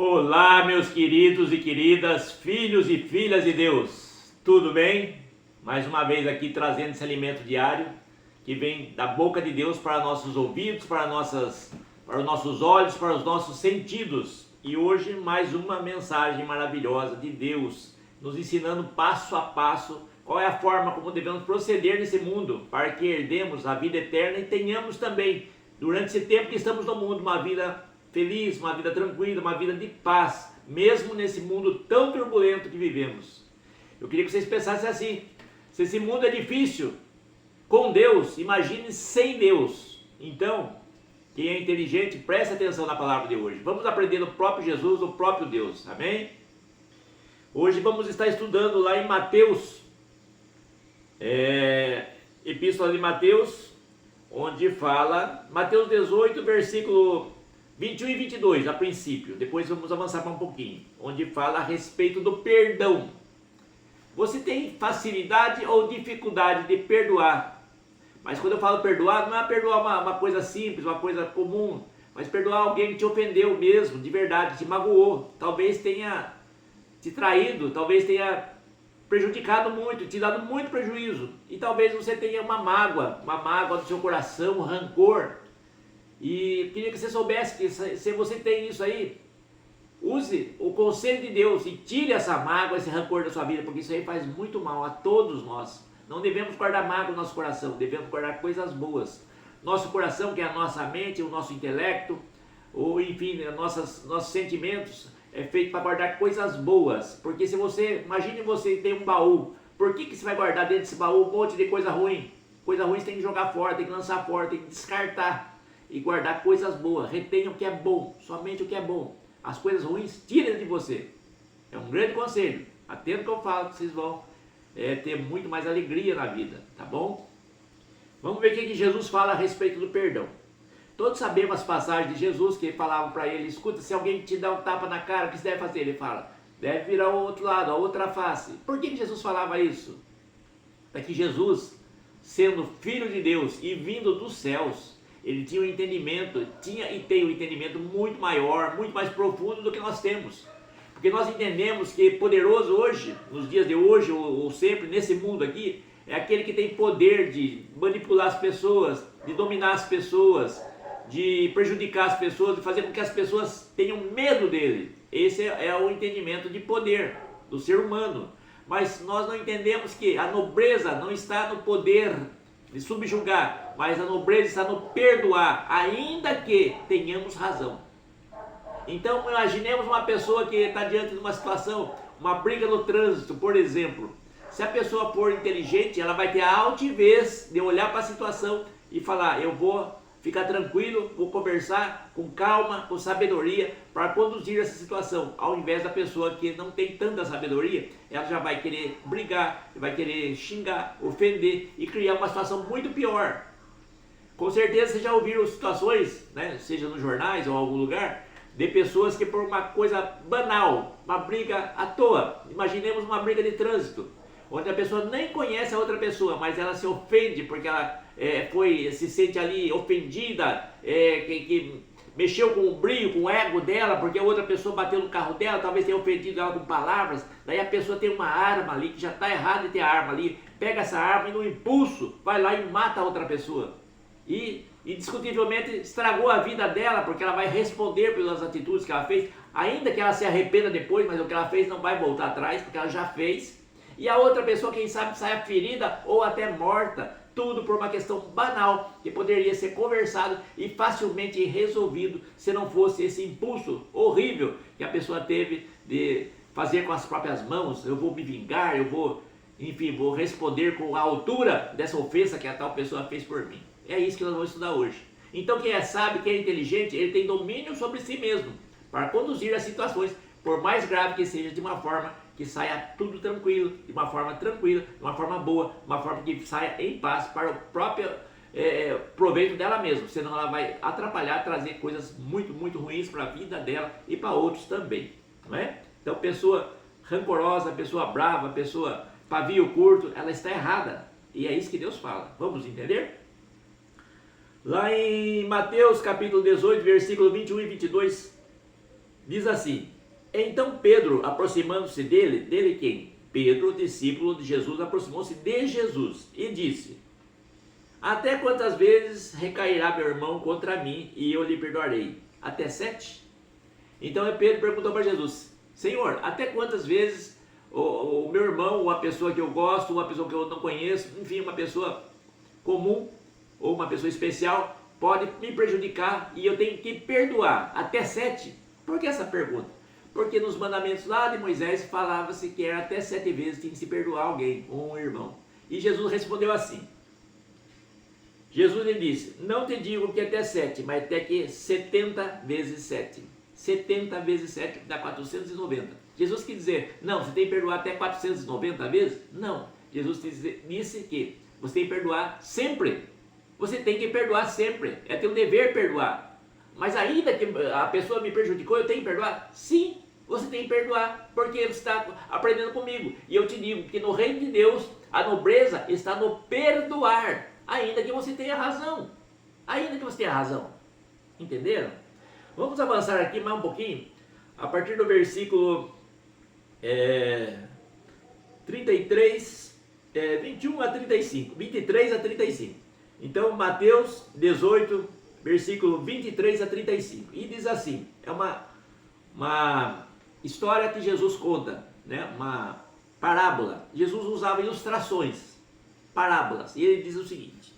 Olá, meus queridos e queridas, filhos e filhas de Deus, tudo bem? Mais uma vez aqui trazendo esse alimento diário que vem da boca de Deus para nossos ouvidos, para os nossos olhos, para os nossos sentidos. E hoje mais uma mensagem maravilhosa de Deus, nos ensinando passo a passo qual é a forma como devemos proceder nesse mundo para que herdemos a vida eterna e tenhamos também, durante esse tempo que estamos no mundo, uma vida feliz, uma vida tranquila, uma vida de paz, mesmo nesse mundo tão turbulento que vivemos. Eu queria que vocês pensassem assim: se esse mundo é difícil com Deus, imagine sem Deus. Então, quem é inteligente, preste atenção na palavra de hoje. Vamos aprender do próprio Jesus, do próprio Deus, amém? Hoje vamos estar estudando lá em Mateus, Epístola de Mateus, onde fala, Mateus 18, versículo 21 e 22, a princípio. Depois vamos avançar para um pouquinho, onde fala a respeito do perdão. Você tem facilidade ou dificuldade de perdoar? Mas quando eu falo perdoar, não é perdoar uma coisa simples, uma coisa comum, mas perdoar alguém que te ofendeu mesmo, de verdade, te magoou, talvez tenha te traído, talvez tenha prejudicado muito, te dado muito prejuízo, e talvez você tenha uma mágoa do seu coração, um rancor. E queria que você soubesse que se você tem isso aí, use o conselho de Deus e tire essa mágoa, esse rancor da sua vida, porque isso aí faz muito mal a todos nós. Não devemos guardar mágoa no nosso coração, devemos guardar coisas boas. Nosso coração, que é a nossa mente, o nosso intelecto, ou enfim, nossos sentimentos, é feito para guardar coisas boas. Porque se você, imagine você tem um baú, por que você vai guardar dentro desse baú um monte de coisa ruim? Coisa ruim você tem que jogar fora, tem que lançar fora, tem que descartar. E guardar coisas boas, retenha o que é bom, somente o que é bom. As coisas ruins, tirem de você. É um grande conselho. Atento que eu falo, que vocês vão ter muito mais alegria na vida, tá bom? Vamos ver o que Jesus fala a respeito do perdão. Todos sabemos as passagens de Jesus que falavam para ele: escuta, se alguém te dá um tapa na cara, o que você deve fazer? Ele fala: deve virar o outro lado, a outra face. Por que Jesus falava isso? É que Jesus, sendo filho de Deus e vindo dos céus, ele tinha um entendimento, tinha e tem um entendimento muito maior, muito mais profundo do que nós temos. Porque nós entendemos que poderoso hoje, nos dias de hoje ou sempre, nesse mundo aqui, é aquele que tem poder de manipular as pessoas, de dominar as pessoas, de prejudicar as pessoas, de fazer com que as pessoas tenham medo dele. Esse é o entendimento de poder do ser humano. Mas nós não entendemos que a nobreza não está no poder de subjugar, mas a nobreza está no perdoar, ainda que tenhamos razão. Então imaginemos uma pessoa que está diante de uma situação, uma briga no trânsito, por exemplo. Se a pessoa for inteligente, ela vai ter a altivez de olhar para a situação e falar: eu vou ficar tranquilo, vou conversar com calma, com sabedoria, para conduzir essa situação, ao invés da pessoa que não tem tanta sabedoria, ela já vai querer brigar, vai querer xingar, ofender e criar uma situação muito pior. Com certeza vocês já ouviram situações, né, seja nos jornais ou em algum lugar, de pessoas que por uma coisa banal, uma briga à toa, imaginemos uma briga de trânsito, onde a pessoa nem conhece a outra pessoa, mas ela se ofende porque ela se sente ali ofendida, que mexeu com o brilho, com o ego dela, porque a outra pessoa bateu no carro dela, talvez tenha ofendido ela com palavras. Daí a pessoa tem uma arma ali, que já está errado de ter a arma ali, pega essa arma e no impulso vai lá e mata a outra pessoa. E indiscutivelmente estragou a vida dela, porque ela vai responder pelas atitudes que ela fez, ainda que ela se arrependa depois, mas o que ela fez não vai voltar atrás, porque ela já fez. E a outra pessoa, quem sabe, saia ferida ou até morta, tudo por uma questão banal, que poderia ser conversado e facilmente resolvido, se não fosse esse impulso horrível que a pessoa teve de fazer com as próprias mãos: eu vou me vingar, eu vou, enfim, vou responder com a altura dessa ofensa que a tal pessoa fez por mim. É isso que nós vamos estudar hoje. Então quem é sábio, quem é inteligente, ele tem domínio sobre si mesmo, para conduzir as situações, por mais grave que seja, de uma forma que saia tudo tranquilo, de uma forma tranquila, de uma forma boa, de uma forma que saia em paz para o próprio proveito dela mesma, senão ela vai atrapalhar, trazer coisas muito, muito ruins para a vida dela e para outros também, não é? Então pessoa rancorosa, pessoa brava, pessoa pavio curto, ela está errada, e é isso que Deus fala. Vamos entender? Lá em Mateus capítulo 18, versículo 21 e 22, diz assim: Então Pedro, aproximando-se dele quem? Pedro, discípulo de Jesus, aproximou-se de Jesus e disse: até quantas vezes recairá meu irmão contra mim e eu lhe perdoarei? Até 7? Então Pedro perguntou para Jesus: Senhor, até quantas vezes o meu irmão, uma pessoa que eu gosto, uma pessoa que eu não conheço, enfim, uma pessoa comum ou uma pessoa especial pode me prejudicar e eu tenho que perdoar? Até 7? Por que essa pergunta? Porque nos mandamentos lá de Moisés falava-se que era até 7 vezes tinha que se perdoar alguém, um irmão. E Jesus respondeu assim. Jesus lhe disse: não te digo que até 7, mas até que 70 vezes 7. 70 vezes 7 dá 490. Jesus quis dizer, não, você tem que perdoar até 490 vezes? Não. Jesus disse que você tem que perdoar sempre. Você tem que perdoar sempre. É teu dever perdoar. Mas ainda que a pessoa me prejudicou, eu tenho que perdoar? Sim, você tem que perdoar, porque você está aprendendo comigo. E eu te digo que no reino de Deus, a nobreza está no perdoar. Ainda que você tenha razão. Ainda que você tenha razão. Entenderam? Vamos avançar aqui mais um pouquinho. A partir do versículo 33, 21 a 35. 23 a 35. Então, Mateus 18, versículo 23 a 35. E diz assim, é uma história que Jesus conta, né? Uma parábola. Jesus usava ilustrações, parábolas. E ele diz o seguinte: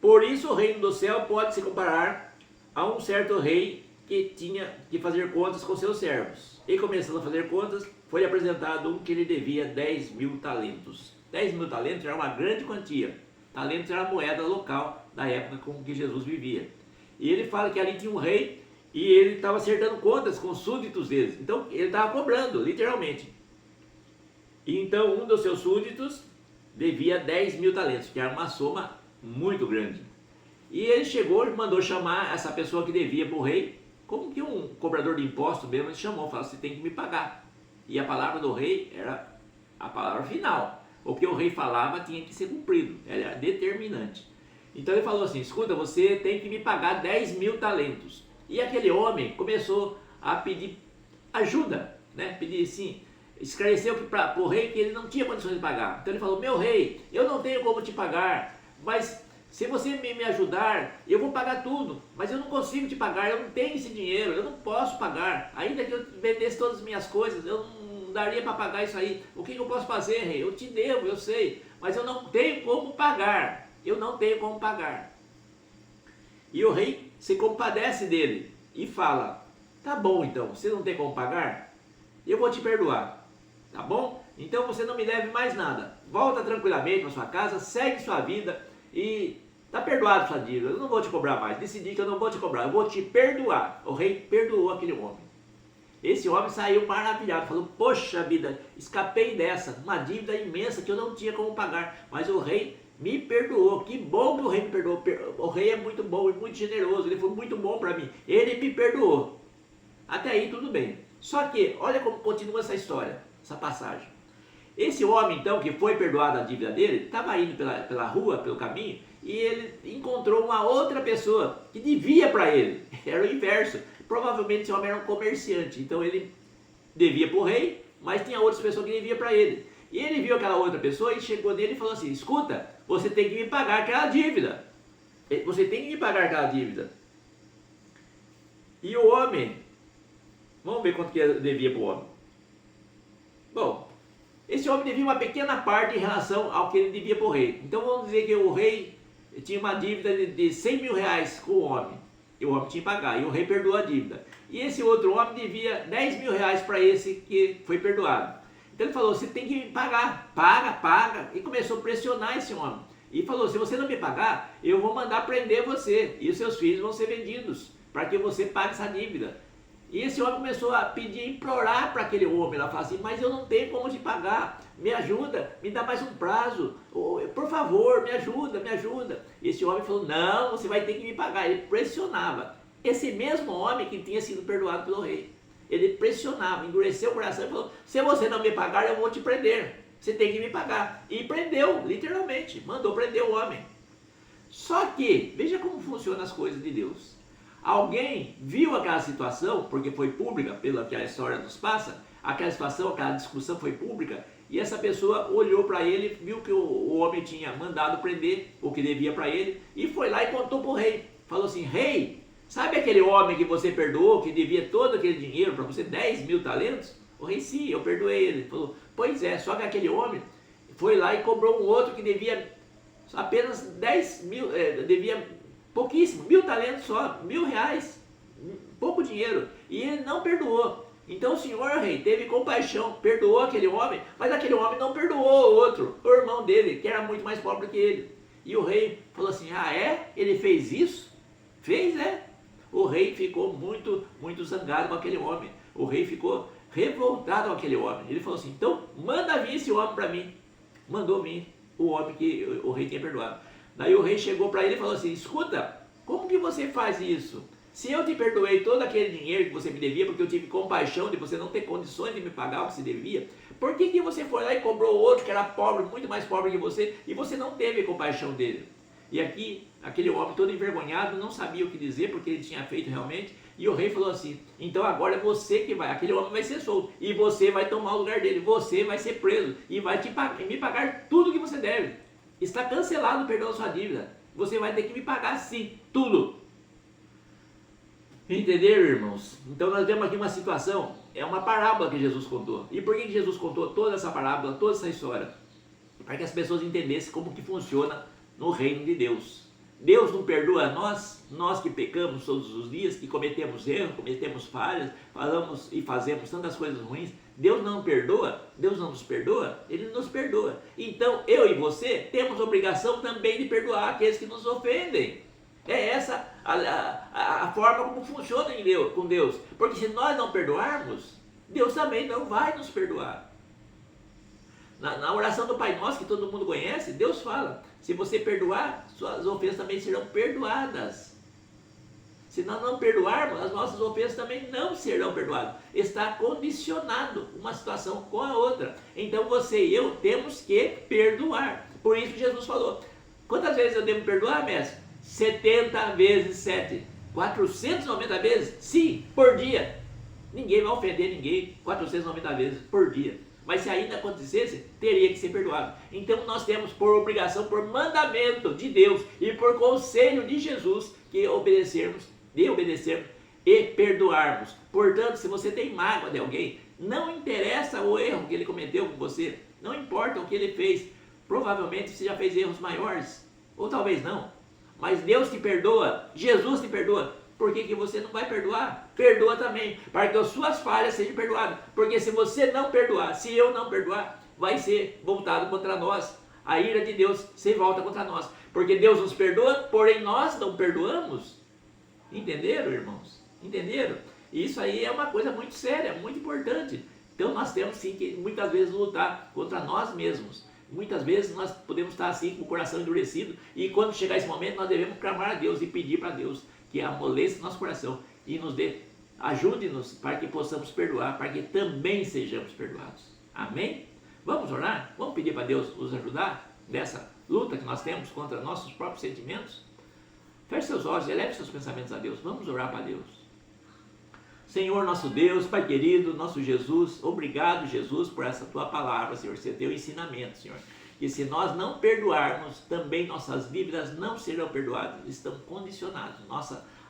por isso o reino do céu pode se comparar a um certo rei que tinha que fazer contas com seus servos. E começando a fazer contas, foi apresentado um que lhe devia 10.000 talentos. 10.000 talentos era uma grande quantia. Talentos era a moeda local da época com que Jesus vivia. E ele fala que ali tinha um rei e ele estava acertando contas com os súditos deles. Então ele estava cobrando, literalmente. E então um dos seus súditos devia 10.000 talentos, que era uma soma muito grande. E ele chegou e mandou chamar essa pessoa que devia para o rei, como que um cobrador de impostos mesmo, ele chamou, falou: você tem que me pagar. E a palavra do rei era a palavra final. O que o rei falava tinha que ser cumprido, era determinante. Então ele falou assim: escuta, você tem que me pagar 10.000 talentos. E aquele homem começou a pedir ajuda, né? Pedir assim, esclareceu para o rei que ele não tinha condições de pagar. Então ele falou: meu rei, eu não tenho como te pagar, mas se você me ajudar, eu vou pagar tudo, mas eu não consigo te pagar, eu não tenho esse dinheiro, eu não posso pagar. Ainda que eu vendesse todas as minhas coisas, eu não daria para pagar isso aí. O que eu posso fazer, rei? Eu te devo, eu sei, mas eu não tenho como pagar. Eu não tenho como pagar. E o rei se compadece dele e fala: tá bom, então, você não tem como pagar? Eu vou te perdoar, tá bom? Então você não me deve mais nada. Volta tranquilamente para sua casa, segue sua vida e tá perdoado sua dívida. Eu não vou te cobrar mais. Decidi que eu não vou te cobrar, eu vou te perdoar. O rei perdoou aquele homem. Esse homem saiu maravilhado, falou: poxa vida, escapei dessa, uma dívida imensa que eu não tinha como pagar, mas o rei me perdoou. Que bom que o rei me perdoou. O rei é muito bom e muito generoso, ele foi muito bom para mim, ele me perdoou. Até aí tudo bem. Só que olha como continua essa história, essa passagem. Esse homem então, que foi perdoado a dívida dele, estava indo pela rua, pelo caminho, e ele encontrou uma outra pessoa que devia para ele. Era o inverso. Provavelmente esse homem era um comerciante, então ele devia para o rei, mas tinha outras pessoas que deviam para ele. E ele viu aquela outra pessoa e chegou nele e falou assim: escuta, você tem que me pagar aquela dívida. Você tem que me pagar aquela dívida. E o homem, vamos ver quanto que devia para o homem. Bom, esse homem devia uma pequena parte em relação ao que ele devia para o rei. Então vamos dizer que o rei tinha uma dívida de 100 mil reais com o homem. E o homem tinha que pagar, e o rei perdoou a dívida. E esse outro homem devia 10 mil reais para esse que foi perdoado. Então ele falou: você tem que me pagar, paga. E começou a pressionar esse homem. E falou: se você não me pagar, eu vou mandar prender você. E os seus filhos vão ser vendidos, para que você pague essa dívida. E esse homem começou a pedir, implorar para aquele homem. Ela falou assim: mas eu não tenho como te pagar, me ajuda, me dá mais um prazo, por favor, me ajuda. E esse homem falou: não, você vai ter que me pagar. Ele pressionava. Esse mesmo homem que tinha sido perdoado pelo rei, ele pressionava, endureceu o coração e falou: se você não me pagar, eu vou te prender, você tem que me pagar. E prendeu, literalmente, mandou prender o homem. Só que, veja como funcionam as coisas de Deus. Alguém viu aquela situação, porque foi pública, pela que a história nos passa, aquela situação, aquela discussão foi pública, e essa pessoa olhou para ele, viu que o homem tinha mandado prender o que devia para ele, e foi lá e contou para o rei. Falou assim: rei, sabe aquele homem que você perdoou, que devia todo aquele dinheiro para você, 10 mil talentos? O rei, sim, eu perdoei ele. Ele falou: pois é, só que aquele homem foi lá e cobrou um outro que devia apenas 10 mil, devia pouquíssimo, 1.000 talentos só, 1.000 reais, pouco dinheiro, e ele não perdoou. Então o senhor rei teve compaixão, perdoou aquele homem, mas aquele homem não perdoou o outro, o irmão dele, que era muito mais pobre que ele. E o rei falou assim: ah é? Ele fez isso? Fez, é? O rei ficou muito, muito zangado com aquele homem. O rei ficou revoltado com aquele homem. Ele falou assim: então manda vir esse homem para mim. Mandou vir o homem que o rei tinha perdoado. Daí o rei chegou para ele e falou assim: escuta, como que você faz isso? Se eu te perdoei todo aquele dinheiro que você me devia, porque eu tive compaixão de você não ter condições de me pagar o que se devia, por que você foi lá e cobrou outro que era pobre, muito mais pobre que você, e você não teve compaixão dele? E aqui, aquele homem todo envergonhado, não sabia o que dizer, porque ele tinha feito realmente, e o rei falou assim: então agora é você que vai, aquele homem vai ser solto, e você vai tomar o lugar dele, você vai ser preso, e vai me pagar tudo que você deve. Está cancelado o perdão da sua dívida, você vai ter que me pagar sim, tudo. Entenderam, irmãos? Então nós vemos aqui uma situação, é uma parábola que Jesus contou. E por que Jesus contou toda essa parábola, toda essa história? Para que as pessoas entendessem como que funciona no reino de Deus. Deus não perdoa a nós que pecamos todos os dias, que cometemos erros, cometemos falhas, falamos e fazemos tantas coisas ruins. Deus não perdoa? Deus não nos perdoa? Ele nos perdoa. Então eu e você temos obrigação também de perdoar aqueles que nos ofendem. É essa a forma como funciona com Deus. Porque se nós não perdoarmos, Deus também não vai nos perdoar. Na oração do Pai Nosso, que todo mundo conhece, Deus fala: se você perdoar, suas ofensas também serão perdoadas. Se nós não perdoarmos, as nossas ofensas também não serão perdoadas. Está condicionado uma situação com a outra. Então você e eu temos que perdoar. Por isso Jesus falou: quantas vezes eu devo perdoar, mestre? 70 vezes 7. 490 vezes? Sim, por dia. Ninguém vai ofender ninguém 490 vezes por dia. Mas se ainda acontecesse, teria que ser perdoado. Então nós temos por obrigação, por mandamento de Deus e por conselho de Jesus, que obedecermos e perdoarmos. Portanto, se você tem mágoa de alguém, não interessa o erro que ele cometeu com você, não importa o que ele fez. Provavelmente você já fez erros maiores, ou talvez não. Mas Deus te perdoa, Jesus te perdoa. Por que você não vai perdoar? Perdoa também, para que as suas falhas sejam perdoadas. Porque se você não perdoar, se eu não perdoar, vai ser voltado contra nós. A ira de Deus se volta contra nós. Porque Deus nos perdoa, porém nós não perdoamos. Entenderam, irmãos? Entenderam? Isso aí é uma coisa muito séria, muito importante. Então nós temos sim que muitas vezes lutar contra nós mesmos. Muitas vezes nós podemos estar assim com o coração endurecido, e quando chegar esse momento nós devemos clamar a Deus e pedir para Deus que amoleça nosso coração e nos dê, ajude-nos para que possamos perdoar, para que também sejamos perdoados. Amém? Vamos orar? Vamos pedir para Deus nos ajudar nessa luta que nós temos contra nossos próprios sentimentos? Feche seus olhos e eleve seus pensamentos a Deus. Vamos orar para Deus. Senhor nosso Deus, Pai querido, nosso Jesus, obrigado, Jesus, por essa Tua palavra, Senhor, esse Teu ensinamento, Senhor. Que se nós não perdoarmos, também nossas dívidas não serão perdoadas, estão condicionadas.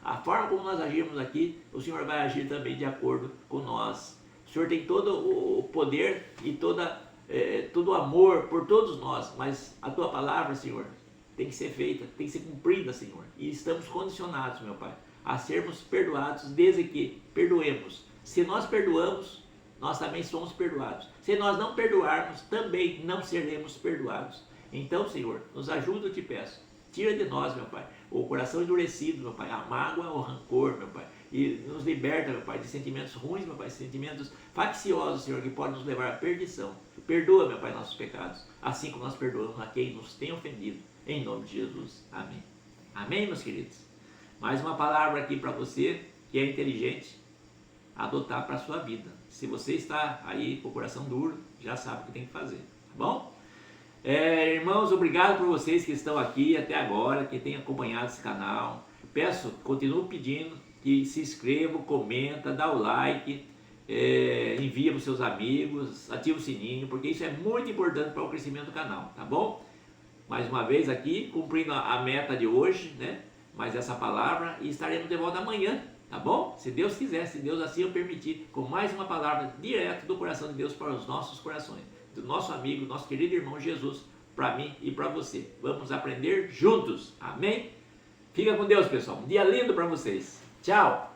A forma como nós agirmos aqui, o Senhor vai agir também de acordo com nós. O Senhor tem todo o poder e todo o amor por todos nós, mas a Tua palavra, Senhor, tem que ser feita, tem que ser cumprida, Senhor. E estamos condicionados, meu Pai, a sermos perdoados desde que perdoemos. Se nós perdoamos, nós também somos perdoados. Se nós não perdoarmos, também não seremos perdoados. Então, Senhor, nos ajuda, eu te peço. Tira de nós, meu Pai, o coração endurecido, meu Pai, a mágoa, o rancor, meu Pai. E nos liberta, meu Pai, de sentimentos ruins, meu Pai, sentimentos facciosos, Senhor, que podem nos levar à perdição. Perdoa, meu Pai, nossos pecados, assim como nós perdoamos a quem nos tem ofendido. Em nome de Jesus. Amém. Amém, meus queridos? Mais uma palavra aqui para você que é inteligente, adotar para a sua vida. Se você está aí com o coração duro, já sabe o que tem que fazer, tá bom? Irmãos, obrigado por vocês que estão aqui até agora, que têm acompanhado esse canal. continuo pedindo que se inscrevam, comenta, dá o like, envia para os seus amigos, ativa o sininho, porque isso é muito importante para o crescimento do canal, tá bom? Mais uma vez aqui, cumprindo a meta de hoje, né? Mais essa palavra, e estaremos de volta amanhã, tá bom? Se Deus quiser, se Deus assim o permitir, com mais uma palavra direto do coração de Deus para os nossos corações, do nosso amigo, nosso querido irmão Jesus, para mim e para você. Vamos aprender juntos, amém? Fica com Deus, pessoal. Um dia lindo para vocês. Tchau!